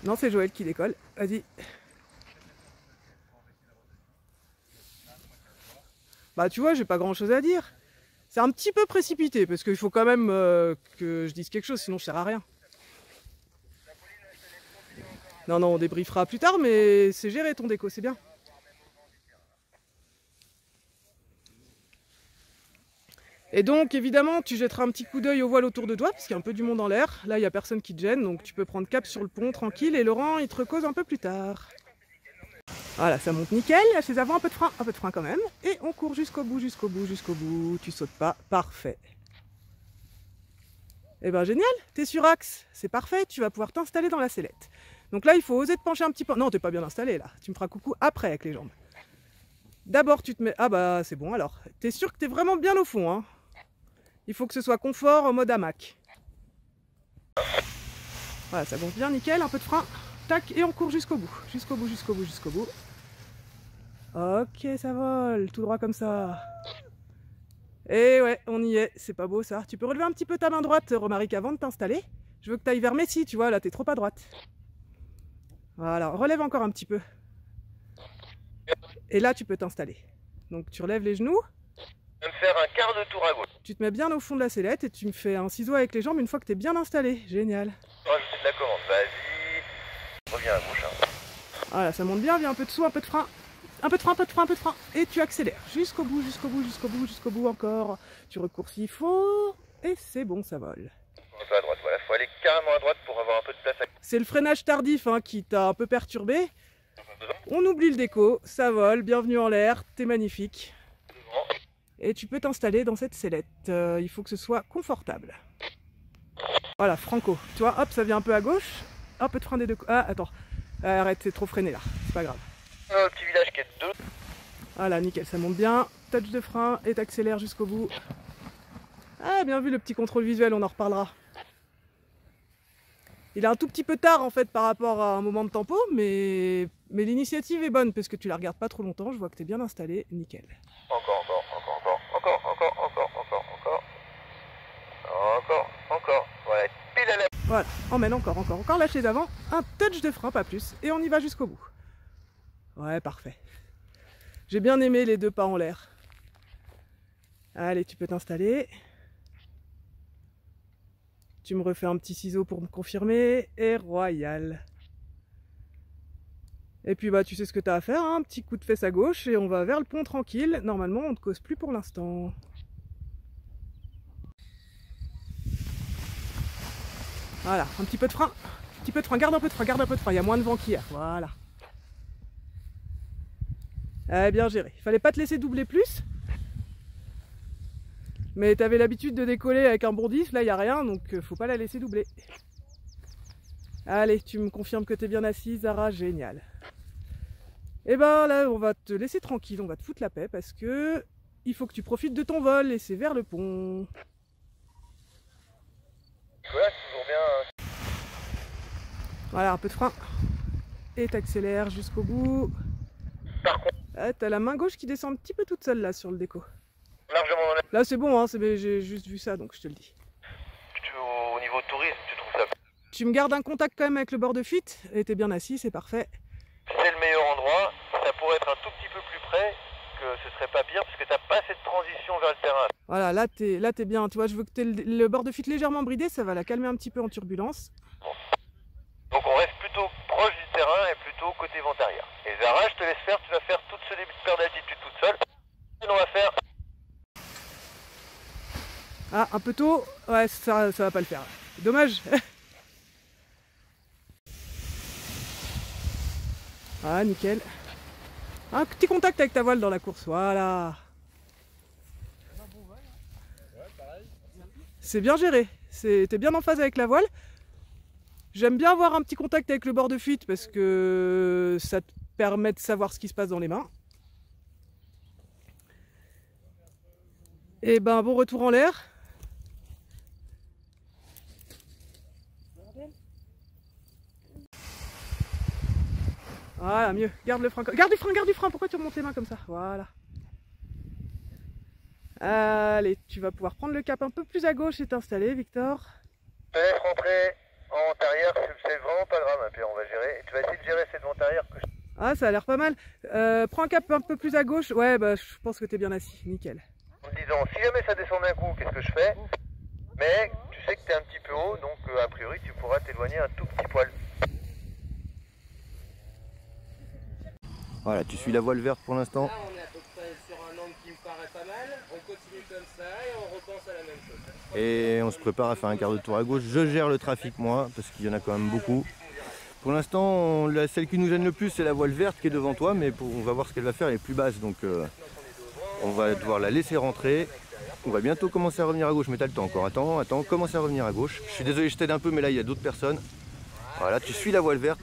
Non, c'est Joël qui décolle. Vas-y. Bah tu vois, j'ai pas grand chose à dire. C'est un petit peu précipité parce qu'il faut quand même que je dise quelque chose, sinon je sers à rien. Non, non, on débriefera plus tard, mais c'est géré ton déco, c'est bien. Et donc, évidemment, tu jetteras un petit coup d'œil au voile autour de toi, parce qu'il y a un peu du monde en l'air. Là, il n'y a personne qui te gêne, donc tu peux prendre cap sur le pont tranquille, et Laurent, il te recose un peu plus tard. Voilà, ça monte nickel, la chaise avant, un peu de frein quand même. Et on court jusqu'au bout, jusqu'au bout, jusqu'au bout. Tu sautes pas, parfait. Eh ben génial, t'es sur axe, c'est parfait, tu vas pouvoir t'installer dans la sellette. Donc là, il faut oser te pencher un petit peu. Non, t'es pas bien installé là, tu me feras coucou après avec les jambes. D'abord, tu te mets... Ah bah c'est bon alors. T'es sûr que t'es vraiment bien au fond, hein. Il faut que ce soit confort en mode hamac. Voilà, ça gonfle bien, nickel, un peu de frein. Tac, et on court jusqu'au bout. Jusqu'au bout, jusqu'au bout, jusqu'au bout. Ok, ça vole, tout droit comme ça. Et ouais, on y est, c'est pas beau ça. Tu peux relever un petit peu ta main droite, Romaric, avant de t'installer. Je veux que tu ailles vers Messi, tu vois, là t'es trop à droite. Voilà, relève encore un petit peu. Et là tu peux t'installer. Donc tu relèves les genoux. Je vais me faire un quart de tour à gauche. Tu te mets bien au fond de la sellette et tu me fais un ciseau avec les jambes une fois que tu es bien installé. Génial. Rajouter de la commande, vas-y. Reviens à gauche. Hein. Voilà, ça monte bien, viens un peu de sous, un peu de frein. Un peu de frein, un peu de frein, un peu de frein. Et tu accélères jusqu'au bout, jusqu'au bout, jusqu'au bout, jusqu'au bout encore. Tu recours s'il faut. Et c'est bon, ça vole. Un peu à droite, voilà. Faut aller carrément à droite pour avoir un peu de place à... C'est le freinage tardif hein, qui t'a un peu perturbé. On oublie le déco, ça vole, bienvenue en l'air, t'es magnifique. Et tu peux t'installer dans cette sellette. Il faut que ce soit confortable. Voilà, franco. Tu vois, hop, ça vient un peu à gauche. Un peu de frein des deux... Ah, attends. Arrête, c'est trop freiné là. C'est pas grave. Petit village qui est de 2. Voilà, nickel, ça monte bien. Touch de frein et t'accélères jusqu'au bout. Ah, bien vu le petit contrôle visuel, on en reparlera. Il est un tout petit peu tard en fait par rapport à un moment de tempo, mais l'initiative est bonne parce que tu la regardes pas trop longtemps. Je vois que t'es bien installé, nickel. Encore. Voilà, pile à la... Voilà, emmène encore la chaise avant. Un touch de frein, pas plus. Et on y va jusqu'au bout. Ouais, parfait. J'ai bien aimé les deux pas en l'air. Allez, tu peux t'installer. Tu me refais un petit ciseau pour me confirmer. Et royal. Et puis bah tu sais ce que t'as à faire, hein, un petit coup de fesse à gauche et on va vers le pont tranquille. Normalement on ne te cause plus pour l'instant. Voilà, un petit peu de frein. Un petit peu de frein, garde un peu de frein, garde un peu de frein. Il y a moins de vent qu'hier, voilà. Bien géré. Il fallait pas te laisser doubler plus. Mais t'avais l'habitude de décoller avec un bon diff, là il n'y a rien, donc faut pas la laisser doubler. Allez, tu me confirmes que t'es bien assise, Zara, génial. Et ben là, on va te laisser tranquille, on va te foutre la paix parce que il faut que tu profites de ton vol et c'est vers le pont. Voilà, toujours bien. Voilà, un peu de frein. Et t'accélères jusqu'au bout. Par contre, T'as la main gauche qui descend un petit peu toute seule là sur le déco. largement dans la... Là c'est bon, hein, j'ai juste vu ça donc je te le dis. Au niveau tourisme, tu trouves ça... Tu me gardes un contact quand même avec le bord de fuite et t'es bien assis, c'est parfait. C'est le meilleur endroit. Ça pourrait être un tout petit peu plus près, que ce serait pas pire, parce que t'as pas cette transition vers le terrain. Voilà, là t'es bien, tu vois, je veux que t'aies le bord de fuite légèrement bridé, ça va la calmer un petit peu en turbulence. Donc on reste plutôt proche du terrain et plutôt côté vent arrière. Et Zara, je te laisse faire, tu vas faire tout ce début de perte d'altitude toute seule. Et on va faire... Ah, un peu tôt, ouais, ça va pas le faire. Dommage. Ah, nickel. Un petit contact avec ta voile dans la course, voilà. C'est bien géré, t'es bien en phase avec la voile. J'aime bien avoir un petit contact avec le bord de fuite parce que ça te permet de savoir ce qui se passe dans les mains. Et ben bon retour en l'air. Voilà, mieux. Garde le frein. Garde du frein. Pourquoi tu remontes les mains comme ça? Voilà. Allez, tu vas pouvoir prendre le cap un peu plus à gauche et t'installer, Victor. Je te laisse rentrer en arrière, c'est vraiment pas grave, puis on va gérer. tu vas essayer de gérer cette vente arrière que je... Ah, ça a l'air pas mal. Prends un cap un peu plus à gauche. Ouais, bah je pense que t'es bien assis, nickel. En me disant, si jamais ça descend d'un coup, qu'est-ce que je fais? Mais tu sais que tu es un petit peu haut, donc a priori tu pourras t'éloigner un tout petit poil. Voilà, tu suis la voile verte pour l'instant. Là, on est à peu près sur un angle qui me paraît pas mal. On continue comme ça et on repense à la même chose. Et on se prépare à faire un quart de tour à gauche. Je gère le trafic moi, parce qu'il y en a quand même beaucoup. Pour l'instant, celle qui nous gêne le plus, c'est la voile verte qui est devant toi, mais on va voir ce qu'elle va faire, elle est plus basse, donc on va devoir la laisser rentrer. On va bientôt commencer à revenir à gauche, mais t'as le temps encore. Attends, commence à revenir à gauche. Je suis désolé, je t'aide un peu, mais là il y a d'autres personnes. Voilà, tu suis la voile verte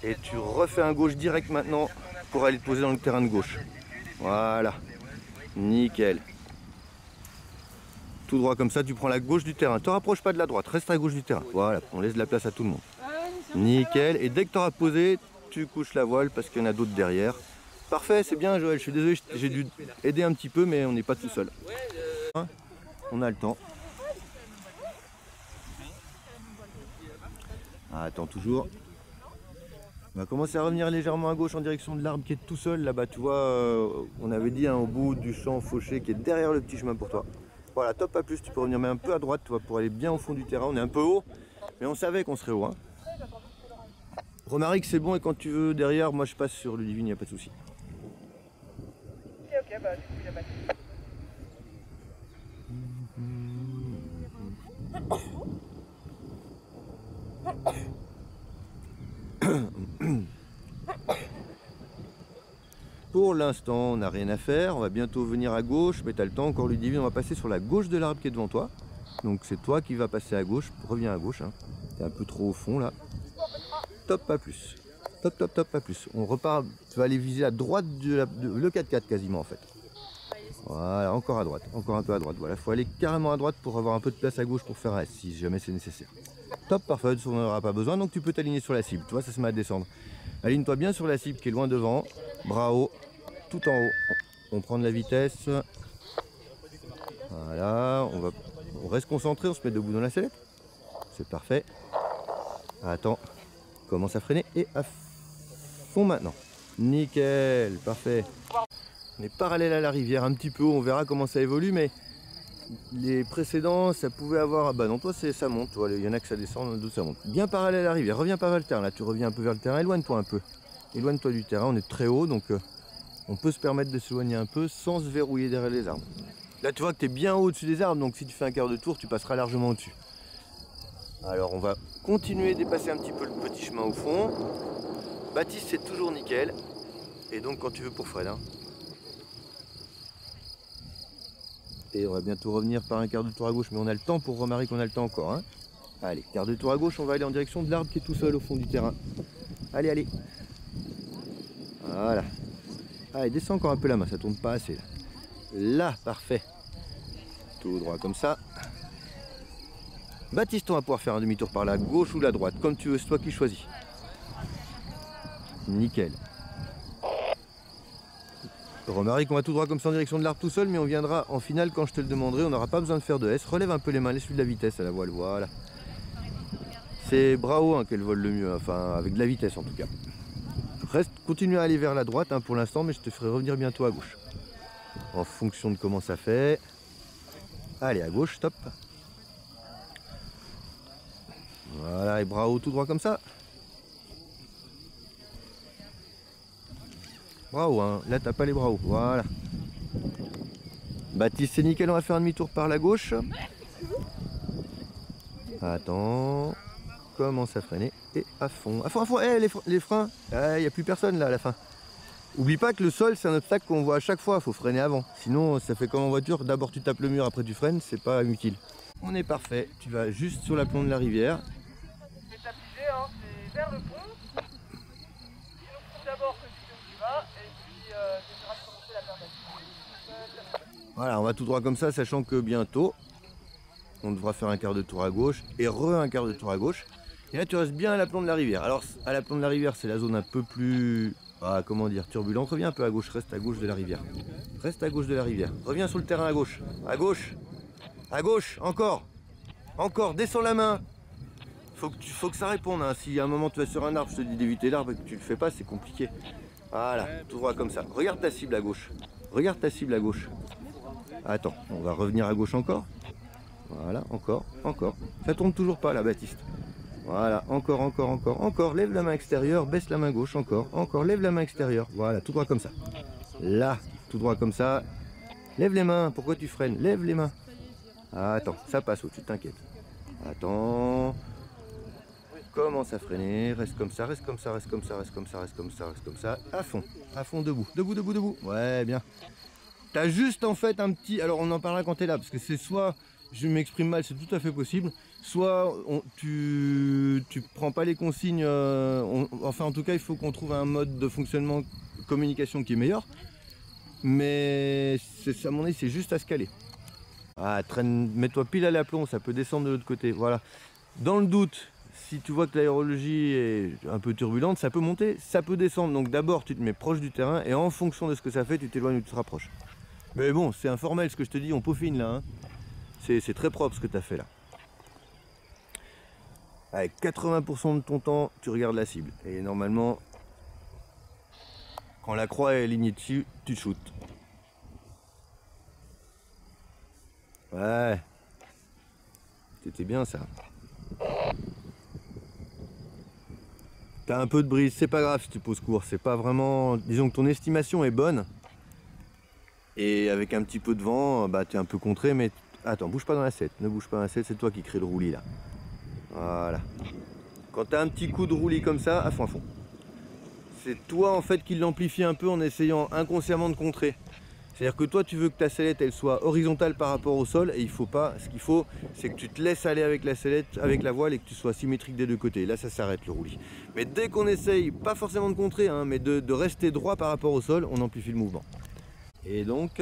et tu refais un gauche direct maintenant pour aller te poser dans le terrain de gauche. Voilà, nickel. Tout droit comme ça, tu prends la gauche du terrain. Ne te rapproche pas de la droite, reste à gauche du terrain. Voilà, on laisse de la place à tout le monde. Nickel, et dès que tu auras posé, tu couches la voile parce qu'il y en a d'autres derrière. Parfait, c'est bien Joël, je suis désolé, j'ai dû aider un petit peu, mais on n'est pas tout seul. On a le temps. Attends toujours. On va commencer à revenir légèrement à gauche en direction de l'arbre qui est tout seul là-bas. Tu vois, on avait dit au bout du champ fauché qui est derrière le petit chemin pour toi. Voilà, top, pas plus, tu peux revenir mais un peu à droite, tu vois, pour aller bien au fond du terrain. On est un peu haut, mais on savait qu'on serait haut. Hein. Romaric, c'est bon, et quand tu veux derrière, moi je passe sur Ludivine, il n'y a pas de souci. Ok, bah du coup, il n'y a pas de... Pour l'instant, on n'a rien à faire, on va bientôt venir à gauche, mais tu as le temps encore Ludivine, on va passer sur la gauche de l'arbre qui est devant toi. Donc c'est toi qui vas passer à gauche, reviens à gauche, hein. Tu es un peu trop au fond là. Top, pas plus. Top, top, top, pas plus. On repart, tu vas aller viser à droite le 4x4 quasiment en fait. Voilà, encore à droite, encore un peu à droite. Voilà, il faut aller carrément à droite pour avoir un peu de place à gauche pour faire un S si jamais c'est nécessaire. Top, parfait, on n'en aura pas besoin, donc tu peux t'aligner sur la cible. Tu vois, ça se met à descendre. Aligne-toi bien sur la cible qui est loin devant. Bravo, tout en haut. On prend de la vitesse. Voilà, on reste concentré, on se met debout dans la sellette. C'est parfait. Attends, commence à freiner et à fond maintenant. Nickel, parfait. On est parallèle à la rivière, un petit peu haut, on verra comment ça évolue, mais les précédents, ça pouvait avoir... Bah non, toi ça monte, toi, il y en a que ça descend, d'autres ça monte. Bien parallèle à la rivière, reviens pas vers le terrain, là tu reviens un peu vers le terrain, éloigne-toi un peu. Éloigne-toi du terrain, on est très haut, donc on peut se permettre de s'éloigner un peu sans se verrouiller derrière les arbres. Là tu vois que tu es bien au-dessus des arbres, donc si tu fais un quart de tour, tu passeras largement au-dessus. Alors on va continuer de dépasser un petit peu le petit chemin au fond. Baptiste c'est toujours nickel. Et donc quand tu veux pour Fred. Hein. Et on va bientôt revenir par un quart de tour à gauche, mais on a le temps pour Romaric, on a le temps encore. Hein. Allez, quart de tour à gauche, on va aller en direction de l'arbre qui est tout seul au fond du terrain. Allez, allez. Voilà. Allez, descends encore un peu la main, ça tourne pas assez là. Là, parfait. Tout droit comme ça. Baptiste, on va pouvoir faire un demi-tour par la gauche ou la droite, comme tu veux, c'est toi qui choisis. Nickel. Romaric, on va tout droit comme ça en direction de l'arbre tout seul, mais on viendra en finale quand je te le demanderai, on n'aura pas besoin de faire de S. Relève un peu les mains, laisse-lui de la vitesse à la voile, voilà. C'est Bravo hein, qu'elle vole le mieux, enfin avec de la vitesse en tout cas. Reste, continue à aller vers la droite hein, pour l'instant, mais je te ferai revenir bientôt à gauche. En fonction de comment ça fait. Allez, à gauche, stop. Voilà, et Bravo tout droit comme ça. Bravo, hein. Là t'as pas les bras hauts, voilà. Baptiste c'est nickel, on va faire un demi-tour par la gauche. Attends, commence à freiner et à fond, à fond, hey, les freins, il n'y a plus personne là à la fin. Oublie pas que le sol c'est un obstacle qu'on voit à chaque fois, il faut freiner avant. Sinon ça fait comme en voiture, d'abord tu tapes le mur, après tu freines, c'est pas utile. On est parfait, tu vas juste sur l'aplomb de la rivière. C'est tapigé, hein, c'est vers le pont. D'abord que tu vas et puis tu essaieras de commencer la perte. Voilà, on va tout droit comme ça, sachant que bientôt on devra faire un quart de tour à gauche et un quart de tour à gauche. Et là tu restes bien à l'aplomb de la rivière. Alors à l'aplomb de la rivière c'est la zone un peu plus, comment dire, turbulente. Reviens un peu à gauche, reste à gauche de la rivière. Reste à gauche de la rivière. Reviens sur le terrain à gauche. À gauche. À gauche, encore. Encore, descends la main. faut que ça réponde. Hein. Si à un moment tu vas sur un arbre, je te dis d'éviter l'arbre et que tu le fais pas, c'est compliqué. Voilà, tout droit comme ça. Regarde ta cible à gauche. Regarde ta cible à gauche. Attends, on va revenir à gauche encore. Voilà, encore. Ça tourne toujours pas là, Baptiste. Voilà, encore. Lève la main extérieure, baisse la main gauche, encore. Lève la main extérieure. Voilà, tout droit comme ça. Là, tout droit comme ça. Lève les mains. Pourquoi tu freines? Lève les mains. Attends, ça passe au-dessus, t'inquiète. Attends. Commence à freiner. Reste comme ça. À fond, debout. Ouais, bien. T'as juste en fait un petit... Alors on en parlera quand t'es là, parce que c'est soit... Je m'exprime mal, c'est tout à fait possible. Soit tu prends pas les consignes, enfin en tout cas il faut qu'on trouve un mode de fonctionnement communication qui est meilleur. Mais à mon avis c'est juste à se caler. Ah, mets-toi pile à l'aplomb, ça peut descendre de l'autre côté. Voilà. Dans le doute, si tu vois que l'aérologie est un peu turbulente, ça peut monter, ça peut descendre. Donc d'abord tu te mets proche du terrain et en fonction de ce que ça fait, tu t'éloignes ou tu te rapproches. Mais bon, c'est informel ce que je te dis, on peaufine là. Hein. C'est très propre ce que tu as fait là. Avec 80% de ton temps, tu regardes la cible. Et normalement, quand la croix est alignée dessus, tu te shootes. Ouais. C'était bien ça. T'as un peu de brise, c'est pas grave si tu poses court. C'est pas vraiment... Disons que ton estimation est bonne. Et avec un petit peu de vent, bah, tu es un peu contré, mais... Attends, bouge pas dans la 7, ne bouge pas dans la 7, c'est toi qui crée le roulis là. Voilà. Quand tu as un petit coup de roulis comme ça, à fond. C'est toi en fait qui l'amplifie un peu en essayant inconsciemment de contrer. C'est-à-dire que toi tu veux que ta sellette elle soit horizontale par rapport au sol et il faut pas, ce qu'il faut c'est que tu te laisses aller avec la sellette, avec la voile et que tu sois symétrique des deux côtés. Là ça s'arrête le roulis. Mais dès qu'on essaye, pas forcément de contrer, hein, mais de rester droit par rapport au sol, on amplifie le mouvement. Et donc,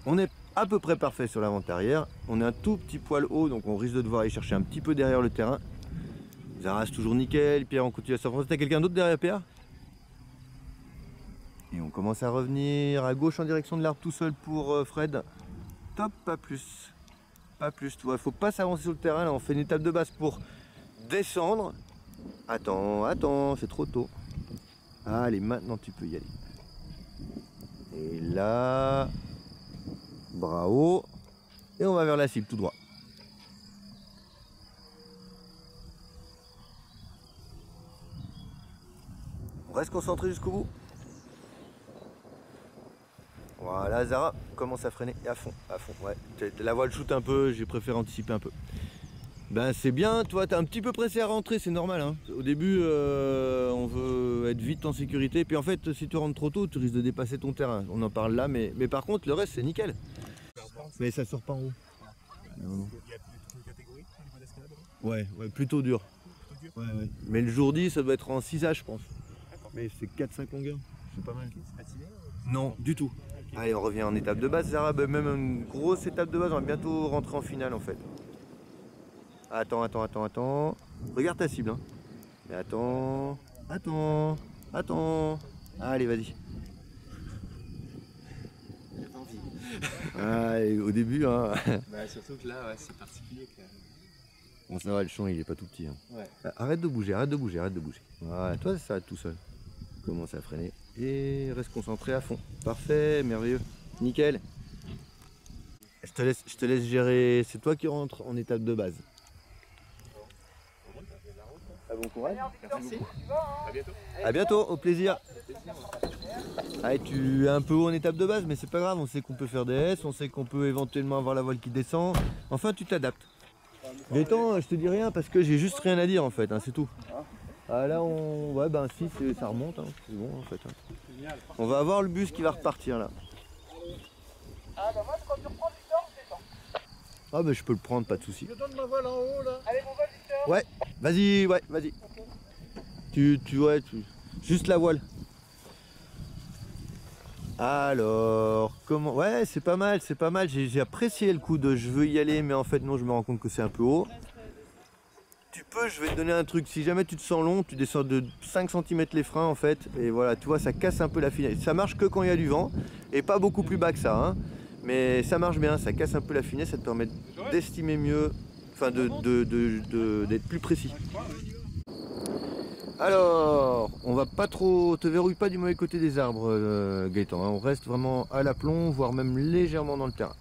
on est à peu près parfait sur l'avant-arrière. On est un tout petit poil haut, donc on risque de devoir aller chercher un petit peu derrière le terrain. Zara, c'est toujours nickel. Pierre, on continue à s'avancer. T'as quelqu'un d'autre derrière Pierre? Et on commence à revenir à gauche en direction de l'arbre tout seul pour Fred. Top, pas plus. Pas plus, tu vois, faut pas s'avancer sur le terrain. Là, on fait une étape de base pour descendre. Attends, c'est trop tôt. Allez, maintenant tu peux y aller. Et là... Bravo. Et on va vers la cible tout droit. On reste concentré jusqu'au bout. Voilà, Zara commence à freiner et à fond, ouais. La voile shoot un peu, j'ai préféré anticiper un peu. Ben c'est bien, toi t'es un petit peu pressé à rentrer, c'est normal. Hein. Au début, on veut être vite en sécurité, puis en fait, si tu rentres trop tôt, tu risques de dépasser ton terrain. On en parle là, mais par contre, le reste, c'est nickel. Mais ça sort pas en haut. Non. Il y a une catégorie au niveau d'escalade? Ouais, plutôt dur. Ouais. Mais le jour-dit, ça doit être en 6H, je pense. Mais c'est 4-5 longueurs, c'est pas mal. Non, du tout. Okay. Allez, on revient en étape de base, Zara. Même une grosse étape de base, on va bientôt rentrer en finale en fait. Attends. Regarde ta cible. Hein. Mais attends. Allez, vas-y. Au début, hein. Bah, surtout que là, ouais, c'est particulier. Bon, ça va, le champ il est pas tout petit. Hein. Ouais. Arrête de bouger. Voilà, toi ça s'arrête tout seul. Commence à freiner et reste concentré à fond. Parfait, merveilleux, nickel. Je te laisse gérer, c'est toi qui rentres en étape de base. Bon courage. Merci. À bientôt, au plaisir. Allez, tu es un peu haut en étape de base, mais c'est pas grave, on sait qu'on peut faire des S, on sait qu'on peut éventuellement avoir la voile qui descend. Enfin, tu t'adaptes. Gaëtan, je te dis rien parce que j'ai juste rien à dire en fait, hein, c'est tout. Ah là, ouais, ben si, ça remonte, hein, c'est bon en fait. Hein. On va avoir le bus qui va repartir là. Ah bah moi, quand tu reprends Victor, je descends. Ah bah je peux le prendre, pas de soucis. Je donne ma voile en haut là. Allez, mon vol Victor. Ouais, vas-y. Okay. Juste la voile. Alors, comment... Ouais, c'est pas mal. J'ai apprécié le coup de je veux y aller, mais en fait non, je me rends compte que c'est un peu haut. Tu peux, je vais te donner un truc, si jamais tu te sens long, tu descends de 5 cm les freins en fait, et voilà, tu vois, ça casse un peu la finesse. Ça marche que quand il y a du vent, et pas beaucoup plus bas que ça, hein. Mais ça marche bien, ça casse un peu la finesse, ça te permet d'estimer mieux enfin d'être plus précis. Alors, on va pas trop, te verrouille pas du mauvais côté des arbres, Gaëtan, hein. On reste vraiment à l'aplomb, voire même légèrement dans le terrain.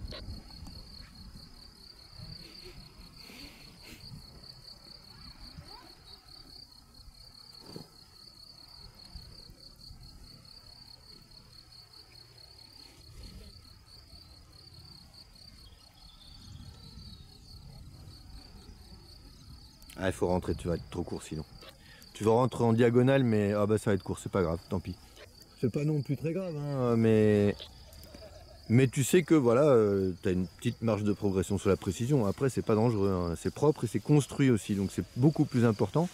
Ah, il faut rentrer, tu vas être trop court sinon. Tu vas rentrer en diagonale, mais ah bah ça va être court, c'est pas grave, tant pis. C'est pas non plus très grave, hein, mais tu sais que voilà, tu as une petite marge de progression sur la précision. Après, c'est pas dangereux, hein. C'est propre et c'est construit aussi, donc c'est beaucoup plus important.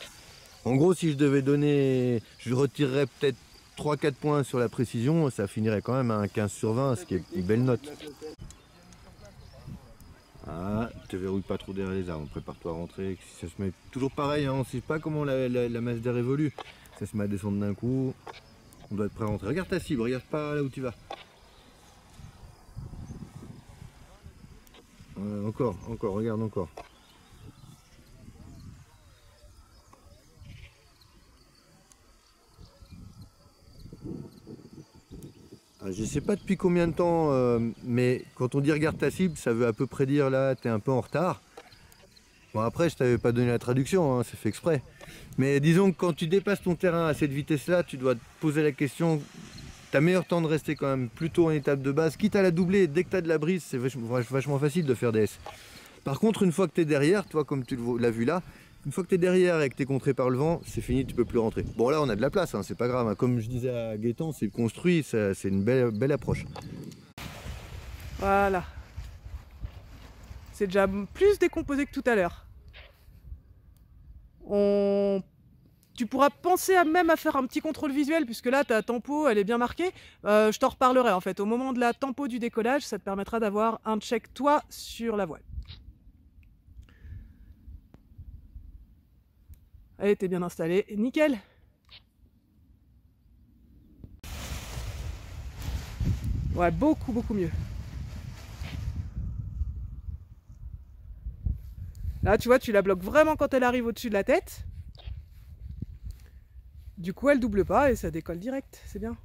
En gros, si je devais donner, je retirerais peut-être 3-4 points sur la précision, ça finirait quand même à un 15 sur 20, ce qui est une belle note. Ah, te verrouille pas trop derrière les arbres, prépare-toi à rentrer. Ça se met toujours pareil, hein, on ne sait pas comment la masse d'air évolue. Ça se met à descendre d'un coup, on doit être prêt à rentrer. Regarde ta cible, regarde pas là où tu vas. Encore, regarde encore. Je sais pas depuis combien de temps, mais quand on dit regarde ta cible, ça veut à peu près dire là, tu es un peu en retard. Bon après, je t'avais pas donné la traduction, hein, c'est fait exprès. Mais disons que quand tu dépasses ton terrain à cette vitesse-là, tu dois te poser la question, t'as meilleur temps de rester quand même plutôt en étape de base, quitte à la doubler, dès que tu as de la brise, c'est vachement facile de faire des S. Par contre, une fois que tu es derrière, toi comme tu l'as vu là, une fois que tu es derrière et que tu es contré par le vent, c'est fini, tu peux plus rentrer. Bon là on a de la place, hein, c'est pas grave, hein. Comme je disais à Gaëtan, c'est construit, c'est une belle approche. Voilà. C'est déjà plus décomposé que tout à l'heure. Tu pourras penser même à faire un petit contrôle visuel, puisque là ta tempo elle est bien marquée. Je t'en reparlerai en fait. Au moment de la tempo du décollage, ça te permettra d'avoir un check toi sur la voile. Allez, t'es bien installé. Nickel. Ouais, beaucoup mieux. Là, tu vois, tu la bloques vraiment quand elle arrive au-dessus de la tête. Du coup, elle double pas et ça décolle direct. C'est bien.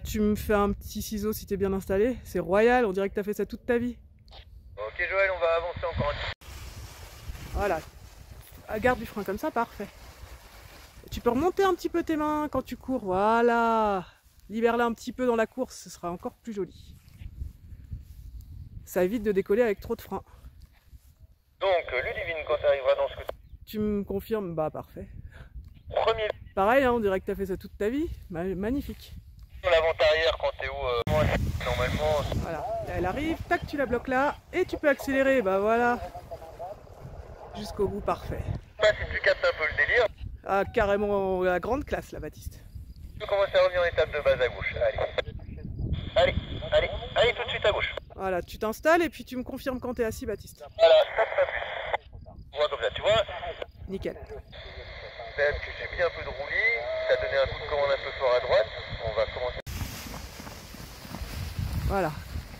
Tu me fais un petit ciseau si t'es bien installé. C'est royal, on dirait que t'as fait ça toute ta vie. Ok Joël, on va avancer encore un petit peu. Voilà. Garde du frein comme ça, parfait. Tu peux remonter un petit peu tes mains quand tu cours. Voilà. Libère-la un petit peu dans la course, ce sera encore plus joli. Ça évite de décoller avec trop de frein. Donc Ludivine, quand tu arriveras dans ce que Tu me confirmes? Bah parfait. premier Pareil, hein, on dirait que tu as fait ça toute ta vie. Magnifique. l'avant-arrière quand t'es où normalement. Voilà, elle arrive, tac, tu la bloques là, et tu peux accélérer, bah voilà. Jusqu'au bout, parfait. Pas si tu captes un peu le délire. Ah, carrément la grande classe là, Baptiste. Tu peux commencer à revenir en étape de base à gauche. Allez, tout de suite à gauche. Voilà, tu t'installes et puis tu me confirmes quand t'es assis, Baptiste. Voilà, on voit comme ça, tu vois. Nickel. Même que j'ai mis un peu de roulis, ça a donné un coup de commande un peu fort à droite. On va commencer. Voilà.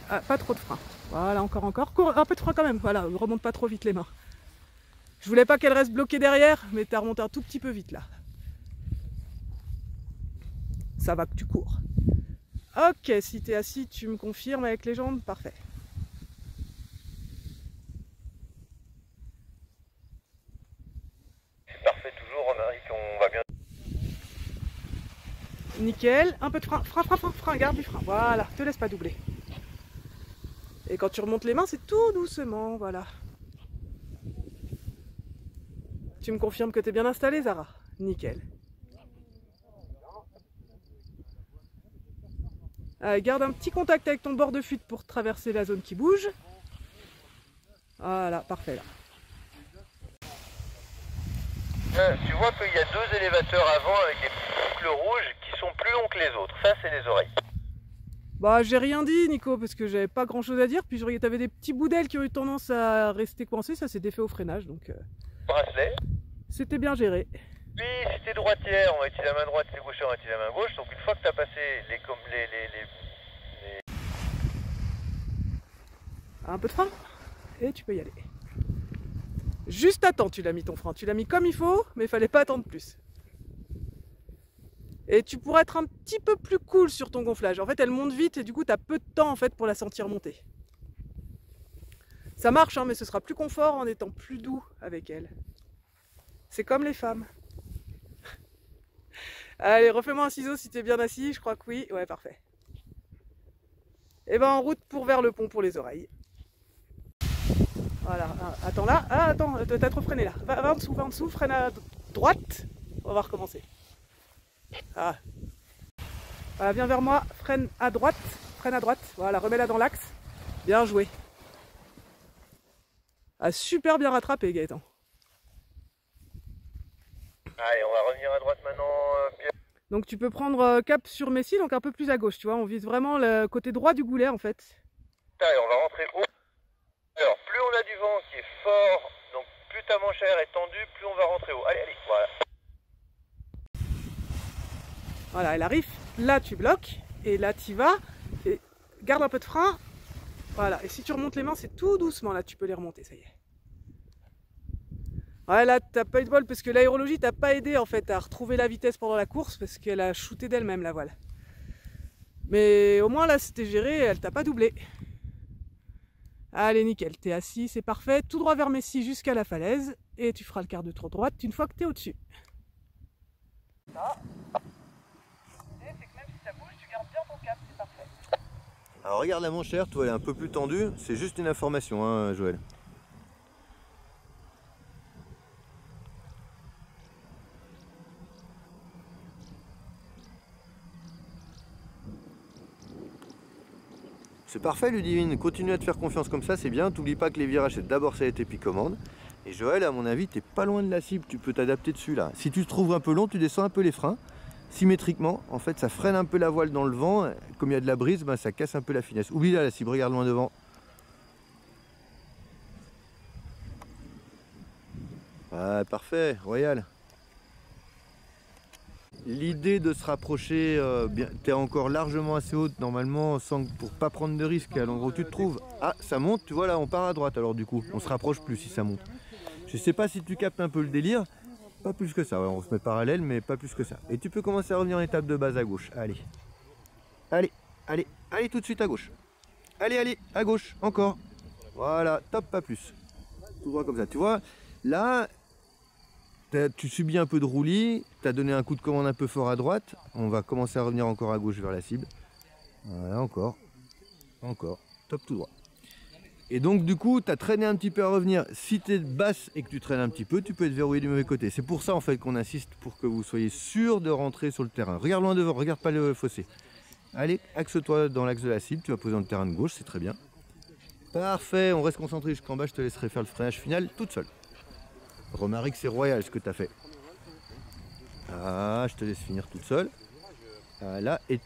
Ah, pas trop de frein. Voilà, encore. Un peu de frein quand même, voilà, remonte pas trop vite les mains. Je voulais pas qu'elle reste bloquée derrière, mais t'as remonté un tout petit peu vite là. Ça va que tu cours. Ok, si t'es assis, tu me confirmes avec les jambes, parfait. C'est parfait toujours, Romaric, on va bien. Nickel, un peu de frein, garde du frein, voilà, te laisse pas doubler. Et quand tu remontes les mains, c'est tout doucement, voilà. Tu me confirmes que t'es bien installé, Zara? Nickel. Garde un petit contact avec ton bord de fuite pour traverser la zone qui bouge. Voilà, parfait là. Tu vois qu'il y a deux élévateurs avant avec des boucles rouges qui sont plus longs que les autres. Ça, c'est les oreilles. Bah, j'ai rien dit, Nico, parce que j'avais pas grand chose à dire. Puis t'avais des petits bouts d'ailes qui ont eu tendance à rester coincés. Ça s'est défait au freinage, donc Bracelet. c'était bien géré. Puis, si t'es droitière, on va utiliser la main droite, si t'es gauchère, on va utiliser la main gauche. Donc, une fois que t'as passé Un peu de frein et tu peux y aller. Juste à temps tu l'as mis ton frein, tu l'as mis comme il faut, mais il fallait pas attendre plus. Et tu pourrais être un petit peu plus cool sur ton gonflage. En fait elle monte vite et du coup tu as peu de temps en fait pour la sentir monter. Ça marche hein, mais ce sera plus confort en étant plus doux avec elle. C'est comme les femmes. Allez, refais-moi un ciseau si tu es bien assis, je crois que oui. Ouais, parfait. Et ben en route pour vers le pont pour les oreilles. Voilà, attends là. Ah, attends, t'as trop freiné là. Va en dessous, freine à droite. On va recommencer. Ah. Voilà, viens vers moi, freine à droite. Voilà, remets-la dans l'axe. Bien joué. Ah, super bien rattrapé, Gaëtan. Allez, on va revenir à droite maintenant. Donc tu peux prendre cap sur Messi, donc un peu plus à gauche, tu vois. On vise vraiment le côté droit du goulet en fait. Allez, on va rentrer haut. Alors, plus on a du vent qui est fort, donc plus ta manchère est tendue, plus on va rentrer haut. Allez, voilà. Voilà, elle arrive. Là, tu bloques. Et là, tu vas. Et garde un peu de frein. Voilà. Et si tu remontes les mains, c'est tout doucement. Là, tu peux les remonter, ça y est. Ouais, là, t'as pas eu de bol parce que l'aérologie t'a pas aidé en fait à retrouver la vitesse pendant la course parce qu'elle a shooté d'elle-même la voile. Mais au moins là, c'était géré, elle t'a pas doublé. Allez, nickel, t'es assis, c'est parfait. Tout droit vers Messi jusqu'à la falaise et tu feras le quart de tour droite une fois que t'es au-dessus. Ça, c'est que même si ça bouge, tu gardes bien ton cap, c'est parfait. Alors regarde la manchère, toi elle est un peu plus tendue, c'est juste une information hein Joël. C'est parfait Ludivine, continue à te faire confiance comme ça, c'est bien. T'oublies pas que les virages c'est d'abord ça a été puis commande. Et Joël, à mon avis, t'es pas loin de la cible, tu peux t'adapter dessus là. Si tu te trouves un peu long, tu descends un peu les freins, symétriquement. En fait, ça freine un peu la voile dans le vent. Comme il y a de la brise, ben, ça casse un peu la finesse. Oublie là la cible, regarde loin devant. Ah, parfait, royal. L'idée de se rapprocher, t'es encore largement assez haute normalement pour pas prendre de risques à l'endroit où tu te trouves. Ah, ça monte, tu vois là, on part à droite alors du coup, on se rapproche plus si ça monte. Je sais pas si tu captes un peu le délire, pas plus que ça, ouais, on se met parallèle mais pas plus que ça. Et tu peux commencer à revenir en étape de base à gauche, allez. Allez, allez, allez tout de suite à gauche. Allez, allez, à gauche, encore. Voilà, top, pas plus. Tout droit comme ça, tu vois, là... Tu subis un peu de roulis, tu as donné un coup de commande un peu fort à droite, on va commencer à revenir encore à gauche vers la cible. Voilà, encore, top tout droit. Et donc du coup, tu as traîné un petit peu à revenir. Si tu es basse et que tu traînes un petit peu, tu peux être verrouillé du mauvais côté. C'est pour ça en fait qu'on insiste pour que vous soyez sûr de rentrer sur le terrain. Regarde loin devant, regarde pas le fossé. Allez, axe-toi dans l'axe de la cible, tu vas poser dans le terrain de gauche, c'est très bien. Parfait, on reste concentré jusqu'en bas, je te laisserai faire le freinage final toute seule. Remarque, c'est royal ce que tu as fait. Ah, je te laisse finir toute seule. Là, et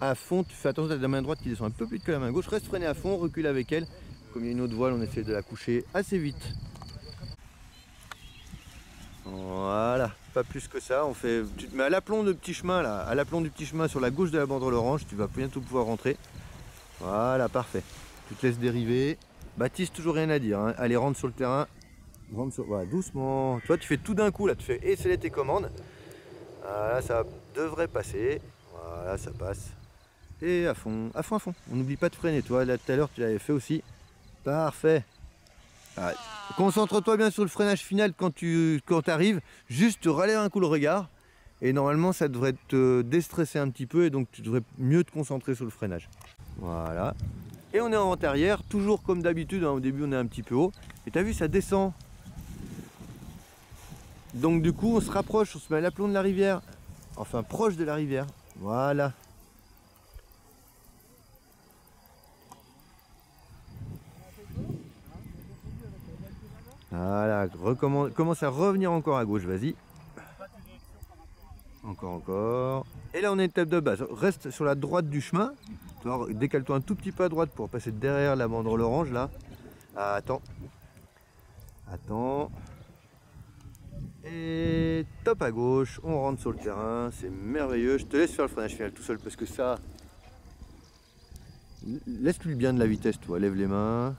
à fond, tu fais attention à la main droite qui descend un peu plus vite que la main gauche. Reste freiné à fond, recule avec elle. Comme il y a une autre voile, on essaie de la coucher assez vite. Voilà, pas plus que ça. Tu te mets à l'aplomb de petit chemin là, à l'aplomb du petit chemin sur la gauche de la banderole orange. Tu vas bientôt pouvoir rentrer. Voilà, parfait. Tu te laisses dériver. Baptiste, toujours rien à dire. Hein. Allez, rentre sur le terrain. Voilà, doucement. Tu vois, tu fais tout d'un coup là, tu fais essayer tes commandes. Voilà, ça devrait passer. Voilà, ça passe. Et à fond, à fond, à fond. On n'oublie pas de freiner. Toi, là tout à l'heure, tu l'avais fait aussi. Parfait. Ah, concentre-toi bien sur le freinage final quand tu arrives. Juste relève un coup le regard. Et normalement, ça devrait te déstresser un petit peu. Et donc, tu devrais mieux te concentrer sur le freinage. Voilà. Et on est en vente arrière. Toujours comme d'habitude. Hein, au début, on est un petit peu haut. Et tu as vu, ça descend. Donc du coup on se rapproche, on se met à l'aplomb de la rivière, enfin proche de la rivière, voilà. Voilà, commence à revenir encore à gauche, vas-y. Encore. Et là on est étape de base, reste sur la droite du chemin, décale-toi un tout petit peu à droite pour passer derrière la banderole orange là. Ah, attends. Et top à gauche, on rentre sur le terrain, c'est merveilleux. Je te laisse faire le freinage final tout seul parce que ça... Laisse-lui bien de la vitesse toi, lève les mains.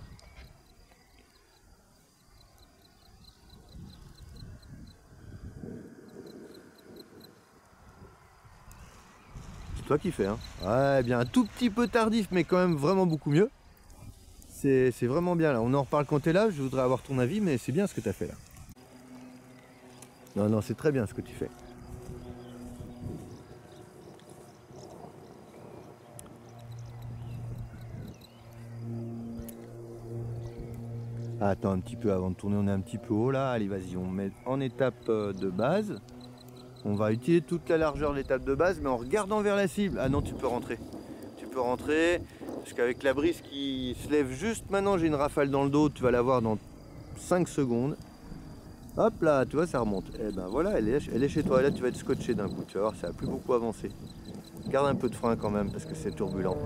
toi qui fais, hein. Ouais, bien un tout petit peu tardif, mais quand même vraiment beaucoup mieux. C'est vraiment bien là. On en reparle quand t'es là, je voudrais avoir ton avis, mais c'est bien ce que tu as fait là. Non, non, c'est très bien ce que tu fais. Attends un petit peu avant de tourner, on est un petit peu haut là. Allez, vas-y, on met en étape de base. On va utiliser toute la largeur de l'étape de base, mais en regardant vers la cible. Ah non, tu peux rentrer. Tu peux rentrer, parce qu'avec la brise qui se lève juste maintenant, j'ai une rafale dans le dos, tu vas la voir dans 5 secondes. Hop là, tu vois, ça remonte. Et ben voilà, elle est chez toi. Et là, tu vas être scotché d'un coup. Tu vas voir, ça n'a plus beaucoup avancé. Garde un peu de frein quand même, parce que c'est turbulent.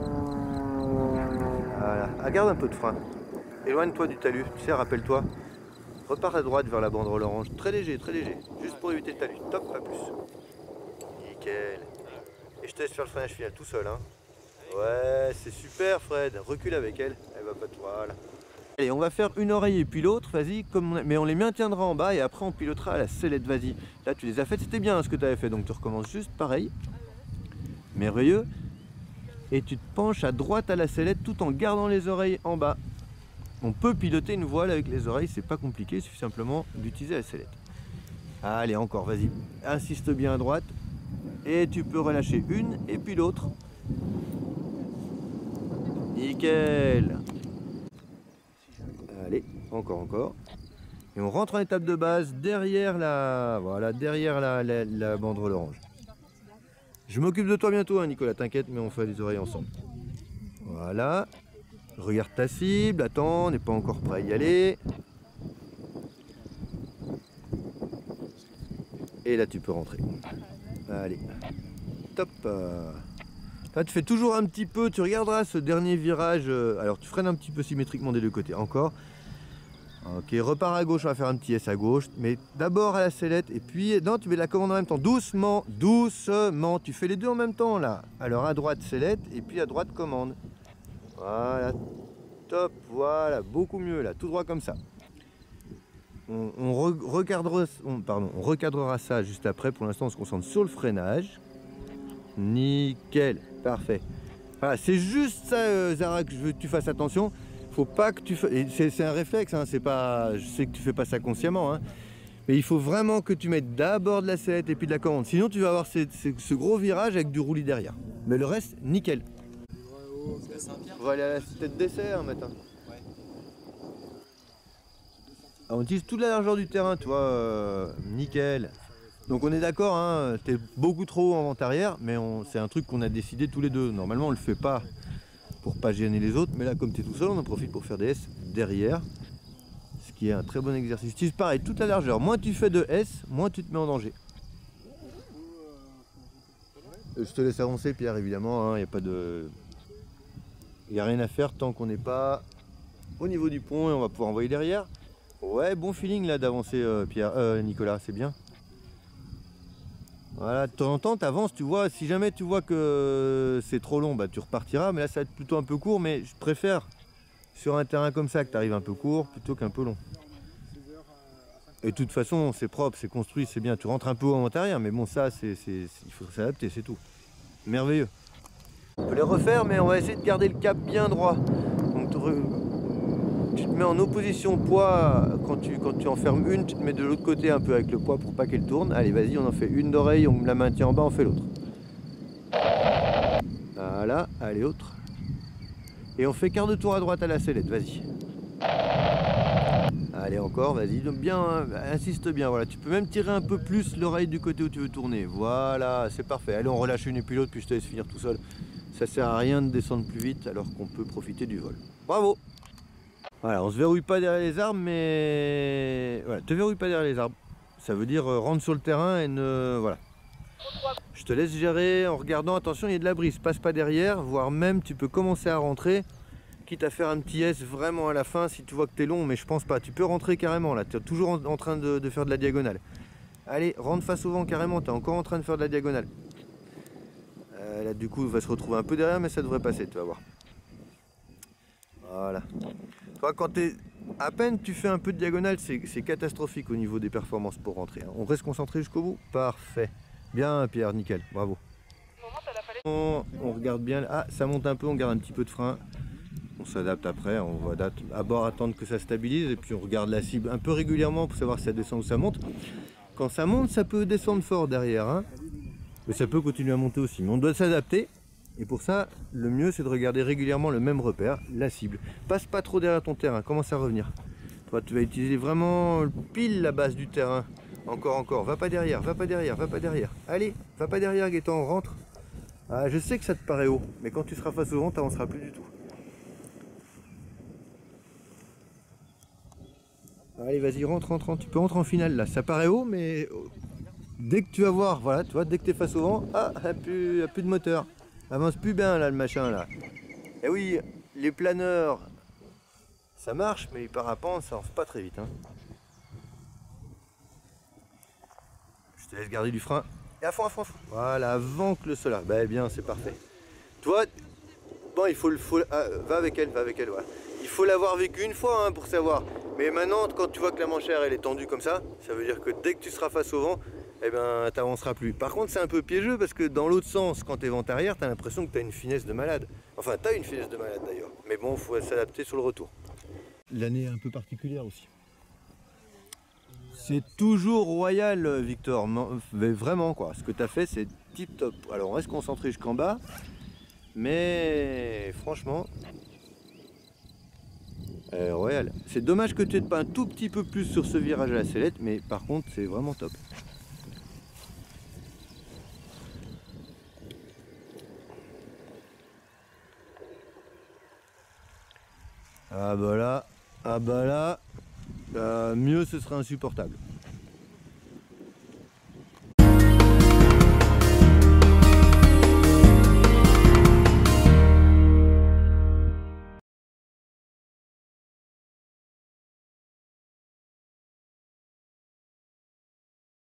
Voilà. Ah, garde un peu de frein. Éloigne-toi du talus. Tu sais, rappelle-toi. Repars à droite vers la banderole orange. Très léger, juste pour éviter le talus. Top, pas plus. Nickel. Et je te laisse faire le freinage final tout seul, hein. Ouais, c'est super, Fred. Recule avec elle. Elle va pas te voir. Allez, on va faire une oreille et puis l'autre, vas-y, mais on les maintiendra en bas et après on pilotera à la sellette, vas-y. Là, tu les as faites, c'était bien ce que tu avais fait, donc tu recommences juste pareil. Merveilleux. Et tu te penches à droite à la sellette tout en gardant les oreilles en bas. On peut piloter une voile avec les oreilles, c'est pas compliqué, il suffit simplement d'utiliser la sellette. Allez, encore, vas-y. Insiste bien à droite. Et tu peux relâcher une et puis l'autre. Nickel. Allez, encore. Et on rentre en étape de base derrière la banderole orange. Je m'occupe de toi bientôt, hein, Nicolas, t'inquiète, mais on fait les oreilles ensemble. Voilà. Regarde ta cible, attends, on n'est pas encore prêt à y aller. Et là, tu peux rentrer. Allez, top. Là, tu fais toujours un petit peu, tu regarderas ce dernier virage. Alors, tu freines un petit peu symétriquement des deux côtés, encore. Ok, repars à gauche, on va faire un petit S à gauche. Mais d'abord à la sellette, et puis, non, tu mets la commande en même temps. Doucement, tu fais les deux en même temps, là. Alors, à droite, sellette, et puis à droite, commande. Voilà, top, voilà, beaucoup mieux, là, tout droit comme ça. On recadrera ça juste après. Pour l'instant, on se concentre sur le freinage. Nickel, parfait. Voilà, c'est juste ça, Zara, que je veux que tu fasses attention. Faut pas que tu fasses. C'est un réflexe, hein, c'est pas. Je sais que tu fais pas ça consciemment, hein, mais il faut vraiment que tu mettes d'abord de la sellette et puis de la commande. Sinon, tu vas avoir ce gros virage avec du roulis derrière. Mais le reste, nickel. On va aller à la tête dessert maintenant. On utilise toute la largeur du terrain, tu vois, nickel. Donc on est d'accord, hein, t'es beaucoup trop haut en vente arrière, mais c'est un truc qu'on a décidé tous les deux. Normalement on le fait pas pour pas gêner les autres, mais là comme tu es tout seul, on en profite pour faire des S derrière, ce qui est un très bon exercice. Tu utilises pareil, toute la largeur. Moins tu fais de S, moins tu te mets en danger. Je te laisse avancer, Pierre, évidemment, il n'y a rien à faire tant qu'on n'est pas au niveau du pont et on va pouvoir envoyer derrière. Ouais, bon feeling là d'avancer, Nicolas, c'est bien. Voilà, de temps en temps, tu avances, tu vois, si jamais tu vois que c'est trop long, bah, tu repartiras, mais là ça va être plutôt un peu court, mais je préfère sur un terrain comme ça que tu arrives un peu court plutôt qu'un peu long. Et de toute façon, c'est propre, c'est construit, c'est bien, tu rentres un peu en arrière, mais bon, ça, il faut s'adapter, c'est tout. Merveilleux. On peut les refaire, mais on va essayer de garder le cap bien droit. Donc, tu te mets en opposition poids, quand tu en fermes une, tu te mets de l'autre côté un peu avec le poids pour pas qu'elle tourne. Allez, vas-y, on en fait une d'oreille, on la maintient en bas, on fait l'autre. Voilà, allez, autre. Et on fait quart de tour à droite à la sellette, vas-y. Allez, encore, vas-y, donc bien, insiste bien, voilà. Tu peux même tirer un peu plus l'oreille du côté où tu veux tourner. Voilà, c'est parfait. Allez, on relâche une et puis l'autre, puis je te laisse finir tout seul. Ça sert à rien de descendre plus vite alors qu'on peut profiter du vol. Bravo! Voilà, on se verrouille pas derrière les arbres, mais voilà, te verrouille pas derrière les arbres. Ça veut dire rentre sur le terrain et ne voilà. Je te laisse gérer en regardant, attention, il y a de la brise, passe pas derrière, voire même tu peux commencer à rentrer, quitte à faire un petit S vraiment à la fin si tu vois que tu es long, mais je pense pas. Tu peux rentrer carrément là, tu es toujours en train de faire de la diagonale. Allez, rentre face au vent carrément, tu es encore en train de faire de la diagonale. Là du coup, il va se retrouver un peu derrière, mais ça devrait passer, tu vas voir. Voilà. Toi, quand à peine tu fais un peu de diagonale, c'est catastrophique au niveau des performances pour rentrer. On reste concentré jusqu'au bout. Parfait. Bien, Pierre, nickel. Bravo. On regarde bien. Ah, ça monte un peu, on garde un petit peu de frein. On s'adapte après, on va d'abord attendre que ça stabilise et puis on regarde la cible un peu régulièrement pour savoir si ça descend ou ça monte. Quand ça monte, ça peut descendre fort derrière, hein. Mais ça peut continuer à monter aussi. Mais on doit s'adapter. Et pour ça, le mieux c'est de regarder régulièrement le même repère, la cible. Passe pas trop derrière ton terrain, commence à revenir. Toi, tu vas utiliser vraiment pile la base du terrain. Encore, va pas derrière, va pas derrière, va pas derrière. Allez, va pas derrière Gaëtan, rentre. Ah, je sais que ça te paraît haut, mais quand tu seras face au vent, tu n'avanceras plus du tout. Allez, vas-y, rentre, tu peux rentrer en finale là. Ça paraît haut, mais dès que tu vas voir, voilà, tu vois, dès que tu es face au vent, ah, il n'y a plus de moteur. Avance plus bien là, le machin là. Et oui, les planeurs, ça marche, mais les parapentes, ça avance pas très vite, hein. Je te laisse garder du frein. Et à fond, à fond, à fond. Voilà, avant que le solar. Ben bien, c'est parfait. Toi, bon, va avec elle, voilà. Il faut l'avoir vécu une fois hein, pour savoir. Mais maintenant, quand tu vois que la manchère elle est tendue comme ça veut dire que dès que tu seras face au vent, eh ben, tu n'avanceras plus. Par contre, c'est un peu piégeux parce que dans l'autre sens, quand tu es vent arrière, tu as l'impression que tu as une finesse de malade. Enfin, tu as une finesse de malade d'ailleurs. Mais bon, il faut s'adapter sur le retour. L'année est un peu particulière aussi. C'est toujours royal, Victor. Mais vraiment, quoi. Ce que tu as fait, c'est tip top. Alors, on reste concentré jusqu'en bas. Mais franchement, royal. C'est dommage que tu n'aies pas un tout petit peu plus sur ce virage à la sellette, mais par contre, c'est vraiment top. Ah bah là, mieux ce serait insupportable.